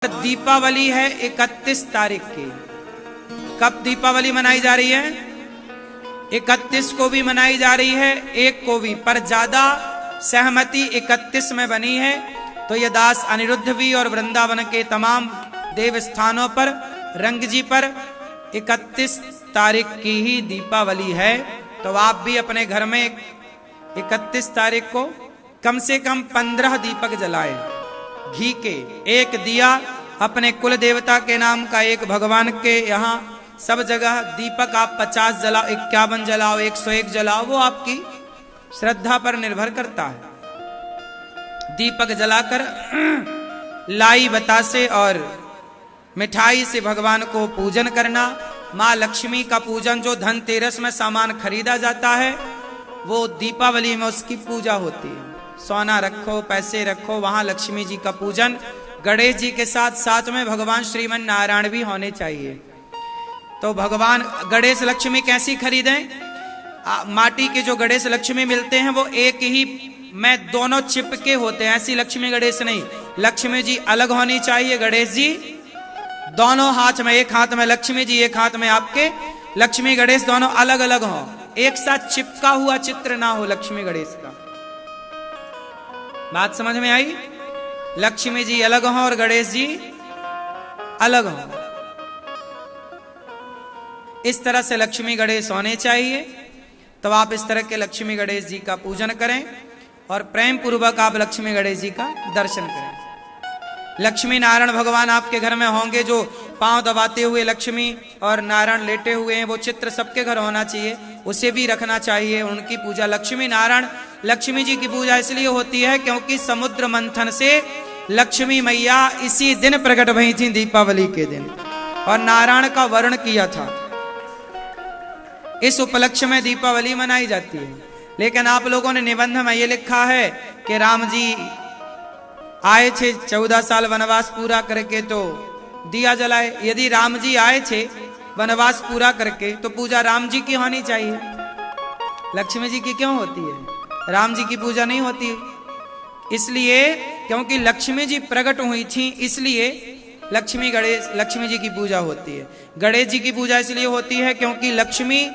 दीपावली है 31 तारीख की। कब दीपावली मनाई जा रही है? 31 को भी मनाई जा रही है, 1 को भी, पर ज्यादा सहमति 31 में बनी है। तो ये दास अनिरुद्ध भी और वृंदावन के तमाम देव स्थानों पर रंग जी पर 31 तारीख की ही दीपावली है। तो आप भी अपने घर में 31 तारीख को कम से कम 15 दीपक जलाएं, घी के। एक दिया अपने कुल देवता के नाम का, एक भगवान के यहाँ, सब जगह दीपक आप 50 जलाओ, 51 जलाओ, 101 जलाओ, वो आपकी श्रद्धा पर निर्भर करता है। दीपक जलाकर लाई बतासे और मिठाई से भगवान को पूजन करना। माँ लक्ष्मी का पूजन, जो धनतेरस में सामान खरीदा जाता है, वो दीपावली में उसकी पूजा होती है। सोना रखो, पैसे रखो, वहां लक्ष्मी जी का पूजन। गणेश जी के साथ साथ में भगवान श्रीमन नारायण भी होने चाहिए। तो भगवान गणेश लक्ष्मी कैसी खरीदें? माटी के जो गणेश लक्ष्मी मिलते हैं वो एक ही में दोनों चिपके होते हैं, ऐसी लक्ष्मी गणेश नहीं। लक्ष्मी जी अलग होनी चाहिए, गणेश जी दोनों हाथ में, एक हाथ में लक्ष्मी जी, एक हाथ में आपके लक्ष्मी गणेश, दोनों अलग अलग हो, एक साथ चिपका हुआ चित्र ना हो लक्ष्मी गणेश का। बात समझ में आई? लक्ष्मी जी अलग हो और गणेश जी अलग हो, इस तरह से लक्ष्मी गणेश होने चाहिए। तो आप इस तरह के लक्ष्मी गणेश जी का पूजन करें और प्रेम पूर्वक आप लक्ष्मी गणेश जी का दर्शन करें। लक्ष्मी नारायण भगवान आपके घर में होंगे, जो पांव दबाते हुए लक्ष्मी और नारायण लेटे हुए हैं, वो चित्र सबके घर होना चाहिए, उसे भी रखना चाहिए। उनकी पूजा, लक्ष्मी नारायण, लक्ष्मी जी की पूजा इसलिए होती है क्योंकि समुद्र मंथन से लक्ष्मी मैया इसी दिन प्रकट हुई थी, दीपावली के दिन, और नारायण का वर्ण किया था। इस उपलक्ष्य में दीपावली मनाई जाती है। लेकिन आप लोगों ने निबंध में ये लिखा है कि राम जी आए थे 14 साल वनवास पूरा करके, तो दिया जलाए। यदि राम जी आए थे वनवास पूरा करके, तो पूजा राम जी की होनी चाहिए, लक्ष्मी जी की क्यों होती है? राम जी की पूजा नहीं होती, इसलिए क्योंकि लक्ष्मी जी प्रकट हुई थी, इसलिए लक्ष्मी जी की पूजा होती है। गणेश जी की पूजा इसलिए होती है क्योंकि लक्ष्मी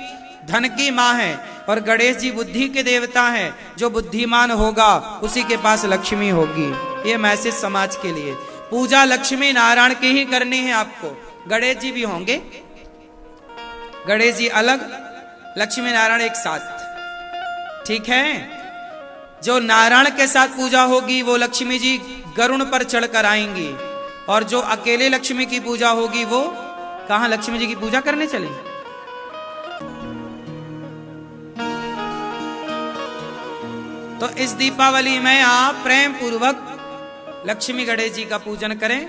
धन की माँ है और गणेश जी बुद्धि के देवता हैं। जो बुद्धिमान होगा उसी के पास लक्ष्मी होगी। ये मैसेज समाज के लिए। पूजा लक्ष्मी नारायण की ही करनी है आपको। गणेश जी भी होंगे, गणेश जी अलग, लक्ष्मी नारायण एक साथ, ठीक है। जो नारायण के साथ पूजा होगी वो लक्ष्मी जी गरुण पर चढ़कर आएंगी, और जो अकेले लक्ष्मी की पूजा होगी वो कहां लक्ष्मी जी की पूजा करने चले? तो इस दीपावली में आप प्रेम पूर्वक लक्ष्मी गणेश जी का पूजन करें,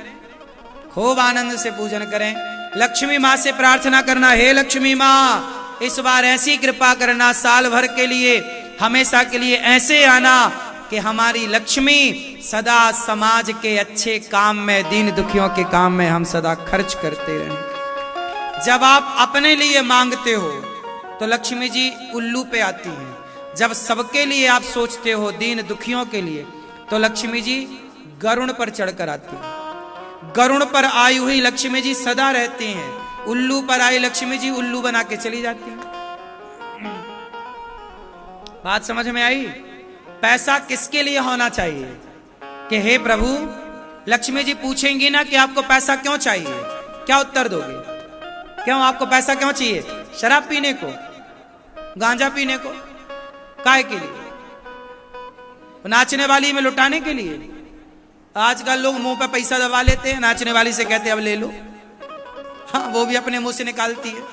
खूब आनंद से पूजन करें। लक्ष्मी माँ से प्रार्थना करना, हे लक्ष्मी माँ इस बार ऐसी कृपा करना, साल भर के लिए, हमेशा के लिए ऐसे आना कि हमारी लक्ष्मी सदा समाज के अच्छे काम में, दीन दुखियों के काम में हम सदा खर्च करते रहें। जब आप अपने लिए मांगते हो तो लक्ष्मी जी उल्लू पे आती हैं। जब सबके लिए आप सोचते हो, दीन दुखियों के लिए, तो लक्ष्मी जी गरुण पर चढ़कर आती हैं। गरुण पर आई हुई लक्ष्मी जी सदा रहती हैं, उल्लू पर आई लक्ष्मी जी उल्लू बना के चली जाती हैं। बात समझ में आई? पैसा किसके लिए होना चाहिए? कि हे प्रभु, लक्ष्मी जी पूछेंगी ना कि आपको पैसा क्यों चाहिए, क्या उत्तर दोगे? क्यों आपको पैसा क्यों चाहिए? शराब पीने को, गांजा पीने को, काय के लिए? नाचने वाली में लुटाने के लिए? आजकल लोग मुंह पे पैसा दबा लेते हैं, नाचने वाली से कहते हैं अब ले लो। हाँ, वो भी अपने मुंह से निकालती है।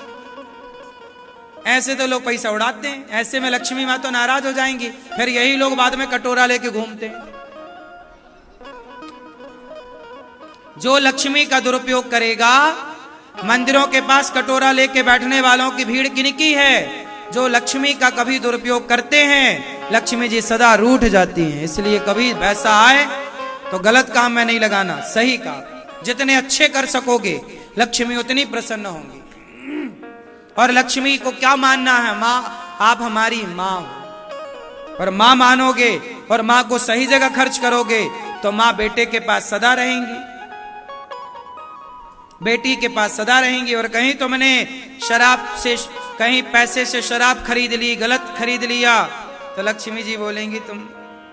ऐसे तो लोग पैसा उड़ाते हैं। ऐसे में लक्ष्मी माँ तो नाराज हो जाएंगी, फिर यही लोग बाद में कटोरा लेके घूमते हैं। जो लक्ष्मी का दुरुपयोग करेगा, मंदिरों के पास कटोरा लेके बैठने वालों की भीड़ किनकी है? जो लक्ष्मी का कभी दुरुपयोग करते हैं, लक्ष्मी जी सदा रूठ जाती हैं। इसलिए कभी पैसा आए तो गलत काम में नहीं लगाना, सही काम। जितने अच्छे कर सकोगे लक्ष्मी उतनी प्रसन्न होंगी। और लक्ष्मी को क्या मानना है? माँ, आप हमारी माँ हो, और माँ मानोगे और माँ को सही जगह खर्च करोगे तो माँ बेटे के पास सदा रहेंगी। बेटी के पास सदा रहेंगी। और कहीं तुमने शराब से, कहीं पैसे से शराब खरीद ली, गलत खरीद लिया, तो लक्ष्मी जी बोलेंगी तुम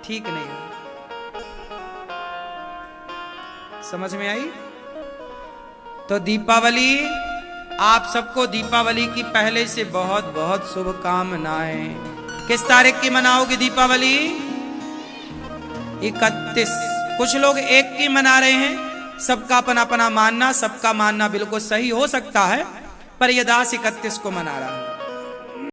ठीक नहीं हो। समझ में आई? तो दीपावली, आप सबको दीपावली की पहले से बहुत बहुत शुभकामनाएं। किस तारीख की मनाओगे दीपावली? 31। कुछ लोग 1 की मना रहे हैं। सबका अपना अपना मानना, सबका मानना बिल्कुल सही हो सकता है, पर ये दास 31 को मना रहा है।